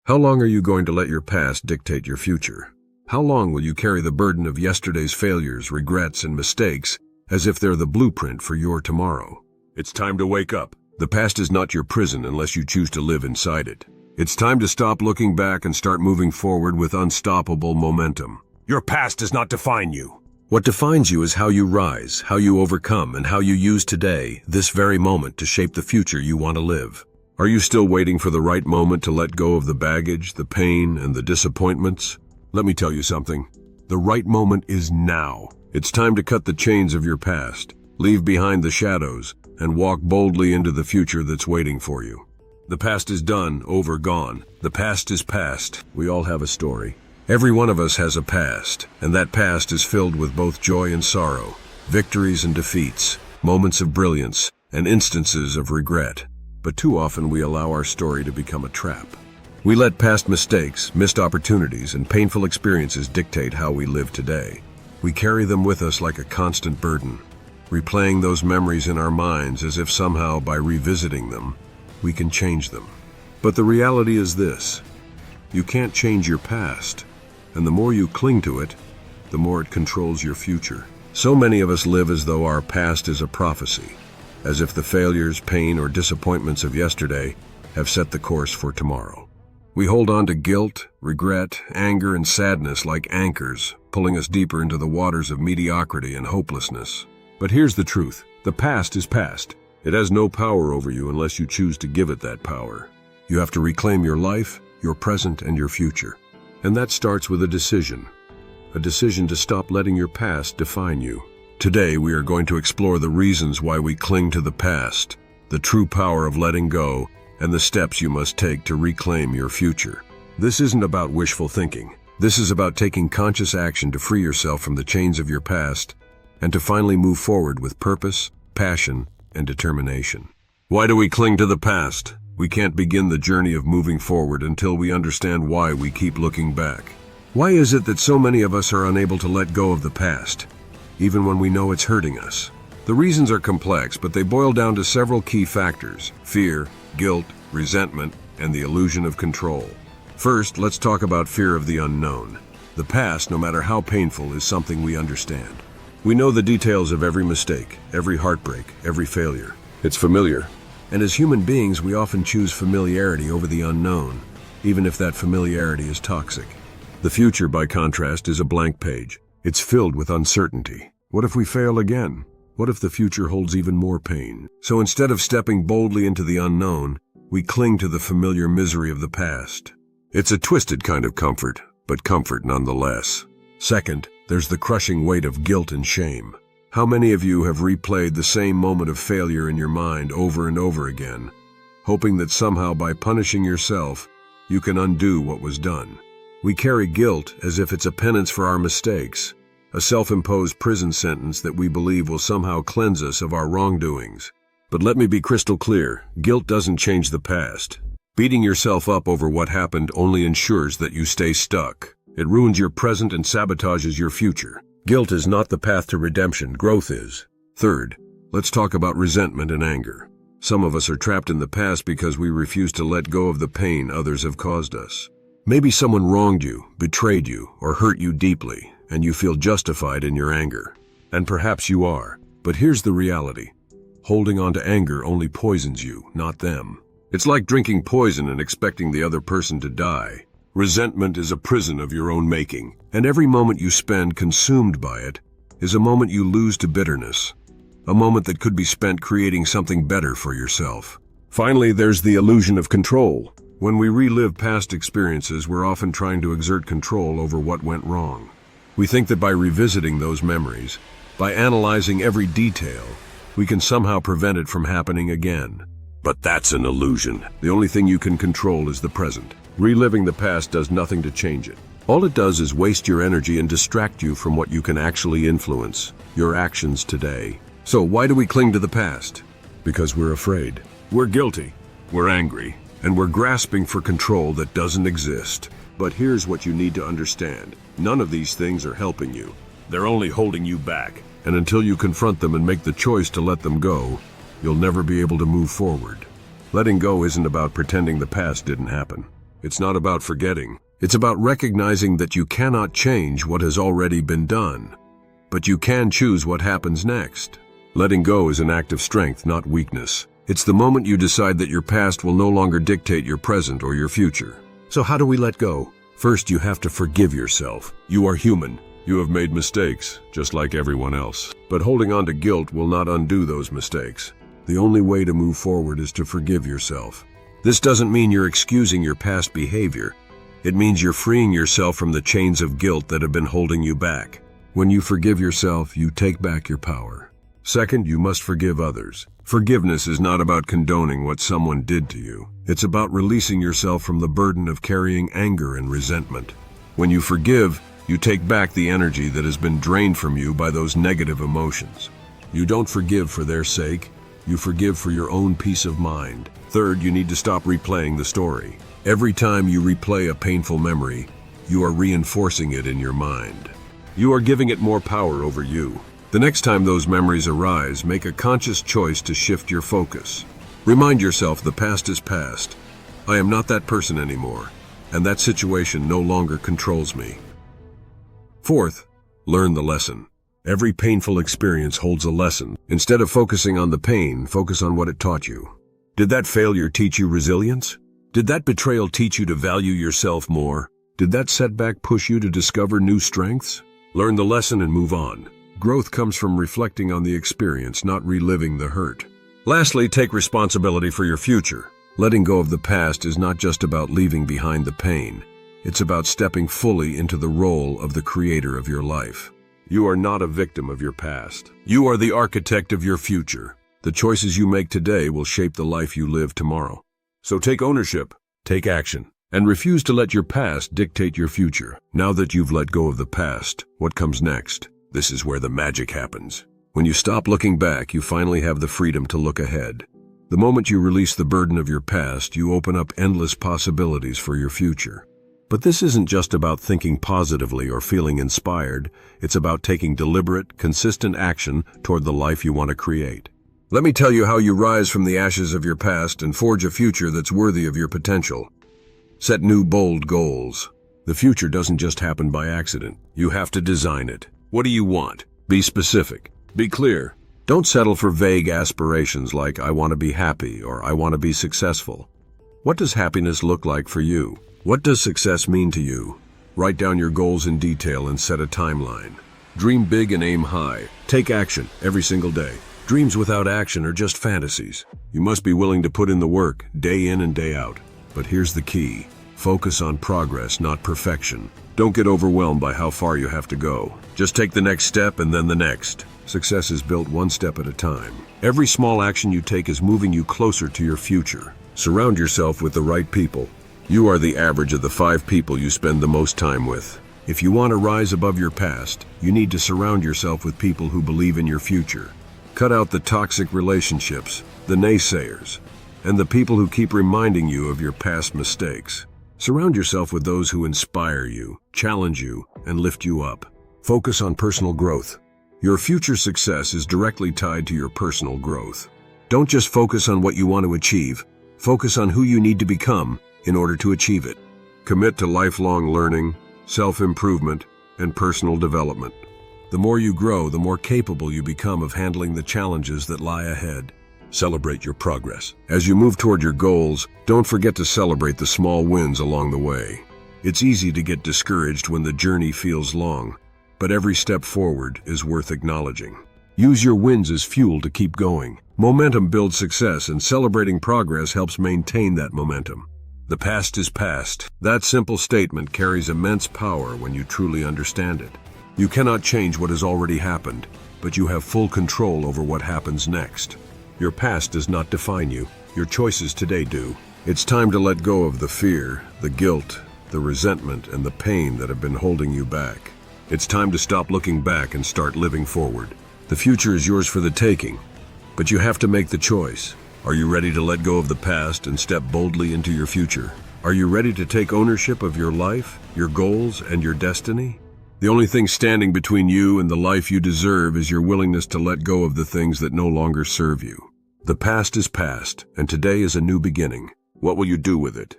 How long are you going to let your past dictate your future? How long will you carry the burden of yesterday's failures, regrets, and mistakes as if they're the blueprint for your tomorrow? It's time to wake up. The past is not your prison unless you choose to live inside it. It's time to stop looking back and start moving forward with unstoppable momentum. Your past does not define you. What defines you is how you rise, how you overcome, and how you use today, this very moment, to shape the future you want to live. Are you still waiting for the right moment to let go of the baggage, the pain, and the disappointments? Let me tell you something. The right moment is now. It's time to cut the chains of your past, leave behind the shadows, and walk boldly into the future that's waiting for you. The past is done, over, gone. The past is past. We all have a story. Every one of us has a past, and that past is filled with both joy and sorrow, victories and defeats, moments of brilliance, and instances of regret. But too often we allow our story to become a trap. We let past mistakes, missed opportunities, and painful experiences dictate how we live today. We carry them with us like a constant burden, replaying those memories in our minds as if somehow by revisiting them, we can change them. But the reality is this: you can't change your past, and the more you cling to it, the more it controls your future. So many of us live as though our past is a prophecy, as if the failures, pain, or disappointments of yesterday have set the course for tomorrow. We hold on to guilt, regret, anger, and sadness like anchors, pulling us deeper into the waters of mediocrity and hopelessness. But here's the truth: the past is past. It has no power over you unless you choose to give it that power. You have to reclaim your life, your present, and your future. And that starts with a decision to stop letting your past define you. Today, we are going to explore the reasons why we cling to the past, the true power of letting go, and the steps you must take to reclaim your future. This isn't about wishful thinking. This is about taking conscious action to free yourself from the chains of your past and to finally move forward with purpose, passion, and determination. Why do we cling to the past? We can't begin the journey of moving forward until we understand why we keep looking back. Why is it that so many of us are unable to let go of the past, even when we know it's hurting us? The reasons are complex, but they boil down to several key factors: fear, guilt, resentment, and the illusion of control. First, let's talk about fear of the unknown. The past, no matter how painful, is something we understand. We know the details of every mistake, every heartbreak, every failure. It's familiar. And as human beings, we often choose familiarity over the unknown, even if that familiarity is toxic. The future, by contrast, is a blank page. It's filled with uncertainty. What if we fail again? What if the future holds even more pain? So instead of stepping boldly into the unknown, we cling to the familiar misery of the past. It's a twisted kind of comfort, but comfort nonetheless. Second, there's the crushing weight of guilt and shame. How many of you have replayed the same moment of failure in your mind over and over again, hoping that somehow by punishing yourself, you can undo what was done? We carry guilt as if it's a penance for our mistakes, a self-imposed prison sentence that we believe will somehow cleanse us of our wrongdoings. But let me be crystal clear: guilt doesn't change the past. Beating yourself up over what happened only ensures that you stay stuck. It ruins your present and sabotages your future. Guilt is not the path to redemption, growth is. Third, let's talk about resentment and anger. Some of us are trapped in the past because we refuse to let go of the pain others have caused us. Maybe someone wronged you, betrayed you, or hurt you deeply, and you feel justified in your anger. And perhaps you are. But here's the reality: holding on to anger only poisons you, not them. It's like drinking poison and expecting the other person to die. Resentment is a prison of your own making, and every moment you spend consumed by it is a moment you lose to bitterness, a moment that could be spent creating something better for yourself. Finally, there's the illusion of control. When we relive past experiences, we're often trying to exert control over what went wrong. We think that by revisiting those memories, by analyzing every detail, we can somehow prevent it from happening again. But that's an illusion. The only thing you can control is the present. Reliving the past does nothing to change it. All it does is waste your energy and distract you from what you can actually influence: your actions today. So why do we cling to the past? Because we're afraid. We're guilty. We're angry. And we're grasping for control that doesn't exist. But here's what you need to understand: none of these things are helping you. They're only holding you back. And until you confront them and make the choice to let them go, you'll never be able to move forward. Letting go isn't about pretending the past didn't happen. It's not about forgetting. It's about recognizing that you cannot change what has already been done, but you can choose what happens next. Letting go is an act of strength, not weakness. It's the moment you decide that your past will no longer dictate your present or your future. So how do we let go? First, you have to forgive yourself. You are human. You have made mistakes, just like everyone else. But holding on to guilt will not undo those mistakes. The only way to move forward is to forgive yourself. This doesn't mean you're excusing your past behavior. It means you're freeing yourself from the chains of guilt that have been holding you back. When you forgive yourself, you take back your power. Second, you must forgive others. Forgiveness is not about condoning what someone did to you. It's about releasing yourself from the burden of carrying anger and resentment. When you forgive, you take back the energy that has been drained from you by those negative emotions. You don't forgive for their sake. You forgive for your own peace of mind. Third, you need to stop replaying the story. Every time you replay a painful memory, you are reinforcing it in your mind. You are giving it more power over you. The next time those memories arise, make a conscious choice to shift your focus. Remind yourself the past is past. I am not that person anymore, and that situation no longer controls me. Fourth, learn the lesson. Every painful experience holds a lesson. Instead of focusing on the pain, focus on what it taught you. Did that failure teach you resilience? Did that betrayal teach you to value yourself more? Did that setback push you to discover new strengths? Learn the lesson and move on. Growth comes from reflecting on the experience, not reliving the hurt. Lastly, take responsibility for your future. Letting go of the past is not just about leaving behind the pain. It's about stepping fully into the role of the creator of your life. You are not a victim of your past. You are the architect of your future. The choices you make today will shape the life you live tomorrow. So take ownership, take action, and refuse to let your past dictate your future. Now that you've let go of the past, what comes next? This is where the magic happens. When you stop looking back, you finally have the freedom to look ahead. The moment you release the burden of your past, you open up endless possibilities for your future. But this isn't just about thinking positively or feeling inspired. It's about taking deliberate, consistent action toward the life you want to create. Let me tell you how you rise from the ashes of your past and forge a future that's worthy of your potential. Set new, bold goals. The future doesn't just happen by accident. You have to design it. What do you want? Be specific. Be clear. Don't settle for vague aspirations like I want to be happy or I want to be successful. What does happiness look like for you? What does success mean to you? Write down your goals in detail and set a timeline. Dream big and aim high. Take action every single day. Dreams without action are just fantasies. You must be willing to put in the work, day in and day out. But here's the key. Focus on progress, not perfection. Don't get overwhelmed by how far you have to go. Just take the next step and then the next. Success is built one step at a time. Every small action you take is moving you closer to your future. Surround yourself with the right people. You are the average of the 5 people you spend the most time with. If you want to rise above your past, you need to surround yourself with people who believe in your future. Cut out the toxic relationships, the naysayers, and the people who keep reminding you of your past mistakes. Surround yourself with those who inspire you, challenge you, and lift you up. Focus on personal growth. Your future success is directly tied to your personal growth. Don't just focus on what you want to achieve. Focus on who you need to become in order to achieve it. Commit to lifelong learning, self-improvement, and personal development. The more you grow, the more capable you become of handling the challenges that lie ahead. Celebrate your progress. As you move toward your goals, don't forget to celebrate the small wins along the way. It's easy to get discouraged when the journey feels long, but every step forward is worth acknowledging. Use your wins as fuel to keep going. Momentum builds success, and celebrating progress helps maintain that momentum. The past is past. That simple statement carries immense power when you truly understand it. You cannot change what has already happened, but you have full control over what happens next. Your past does not define you. Your choices today do. It's time to let go of the fear, the guilt, the resentment, and the pain that have been holding you back. It's time to stop looking back and start living forward. The future is yours for the taking, but you have to make the choice. Are you ready to let go of the past and step boldly into your future? Are you ready to take ownership of your life, your goals, and your destiny? The only thing standing between you and the life you deserve is your willingness to let go of the things that no longer serve you. The past is past, and today is a new beginning. What will you do with it?